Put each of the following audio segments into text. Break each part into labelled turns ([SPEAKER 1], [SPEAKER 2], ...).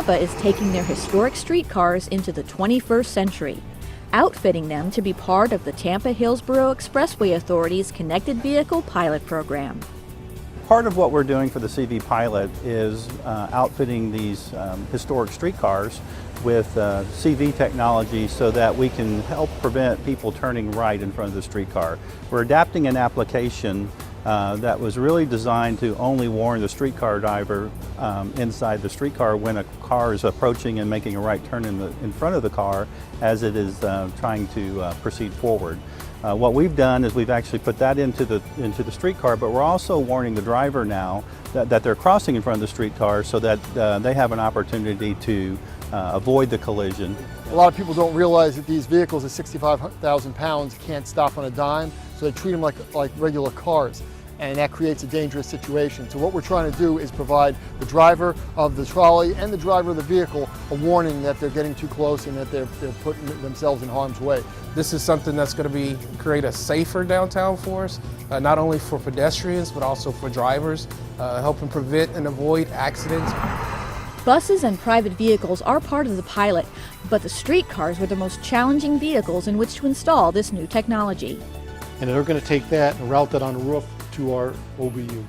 [SPEAKER 1] Tampa is taking their historic streetcars into the 21st century, outfitting them to be part of the Tampa-Hillsborough Expressway Authority's Connected Vehicle Pilot Program.
[SPEAKER 2] Part of what we're doing for the CV pilot is outfitting these historic streetcars with CV technology so that we can help prevent people turning right in front of the streetcar. We're adapting an application that was really designed to only warn the streetcar driver inside the streetcar when a car is approaching and making a right turn in front of the car as it is trying to proceed forward. What we've done is we've actually put that into the streetcar, but we're also warning the driver now that they're crossing in front of the streetcar so that they have an opportunity to avoid the collision.
[SPEAKER 3] A lot of people don't realize that these vehicles at 65,000 pounds can't stop on a dime, so they treat them like regular cars, and that creates a dangerous situation. So what we're trying to do is provide the driver of the trolley and the driver of the vehicle a warning that they're getting too close and that they're putting themselves in harm's way.
[SPEAKER 4] This is something that's going to create a safer downtown for us, not only for pedestrians but also for drivers, helping prevent and avoid accidents.
[SPEAKER 1] Buses and private vehicles are part of the pilot, but the streetcars were the most challenging vehicles in which to install this new technology.
[SPEAKER 3] And they're going to take that and route that on the roof to our OBU.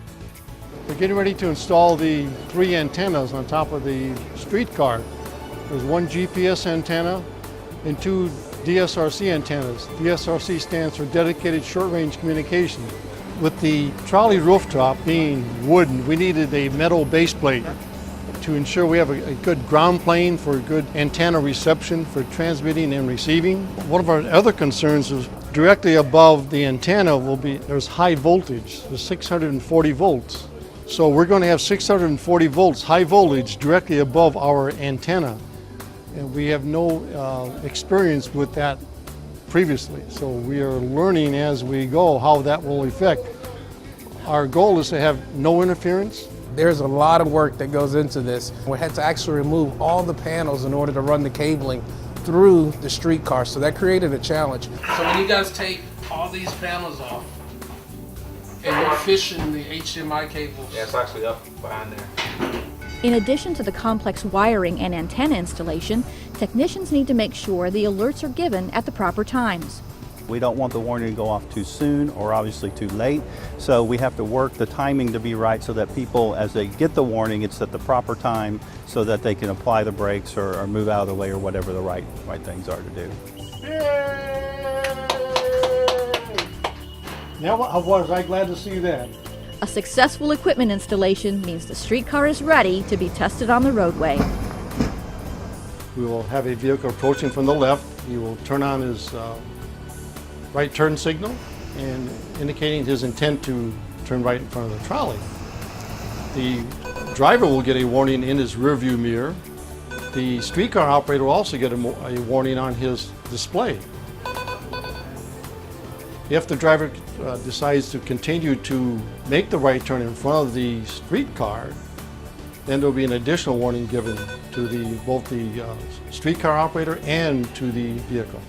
[SPEAKER 3] We're getting ready to install the 3 antennas on top of the streetcar. There's 1 GPS antenna and 2 DSRC antennas. DSRC stands for Dedicated Short-Range Communication. With the trolley rooftop being wooden, we needed a metal base plate to ensure we have a good ground plane for good antenna reception for transmitting and receiving. One of our other concerns is directly above the antenna there's high voltage, there's 640 volts. So we're going to have 640 volts, high voltage, directly above our antenna. And we have no experience with that previously. So we are learning as we go how that will affect. Our goal is to have no interference.
[SPEAKER 4] There's a lot of work that goes into this. We had to actually remove all the panels in order to run the cabling through the streetcar, so that created a challenge. So when you guys take all these panels off and you're fishing the HDMI cables.
[SPEAKER 5] Yeah, it's actually up behind there.
[SPEAKER 1] In addition to the complex wiring and antenna installation, technicians need to make sure the alerts are given at the proper times.
[SPEAKER 2] We don't want the warning to go off too soon or obviously too late, so we have to work the timing to be right so that people, as they get the warning, it's at the proper time so that they can apply the brakes or move out of the way or whatever the right things are to do.
[SPEAKER 3] Now, was I glad to see that.
[SPEAKER 1] A successful equipment installation means the streetcar is ready to be tested on the roadway.
[SPEAKER 3] We will have a vehicle approaching from the left. He will turn on his right turn signal and indicating his intent to turn right in front of the trolley. The driver will get a warning in his rear view mirror. The streetcar operator will also get a warning on his display. If the driver decides to continue to make the right turn in front of the streetcar, then there will be an additional warning given to both the streetcar operator and to the vehicle.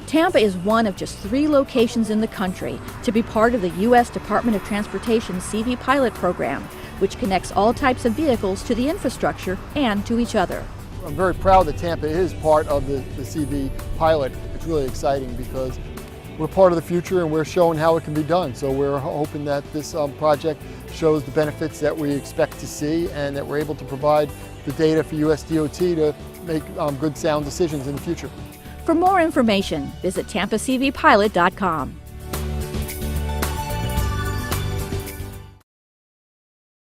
[SPEAKER 1] Tampa is one of just 3 locations in the country to be part of the U.S. Department of Transportation's CV pilot program, which connects all types of vehicles to the infrastructure and to each other. I'm very proud that Tampa is part of the CV pilot. It's really exciting because we're part of the future and we're showing how it can be done. So we're hoping that this project shows the benefits that we expect to see and that we're able to provide the data for USDOT to make good, sound decisions in the future. For more information, visit TampaCVPilot.com.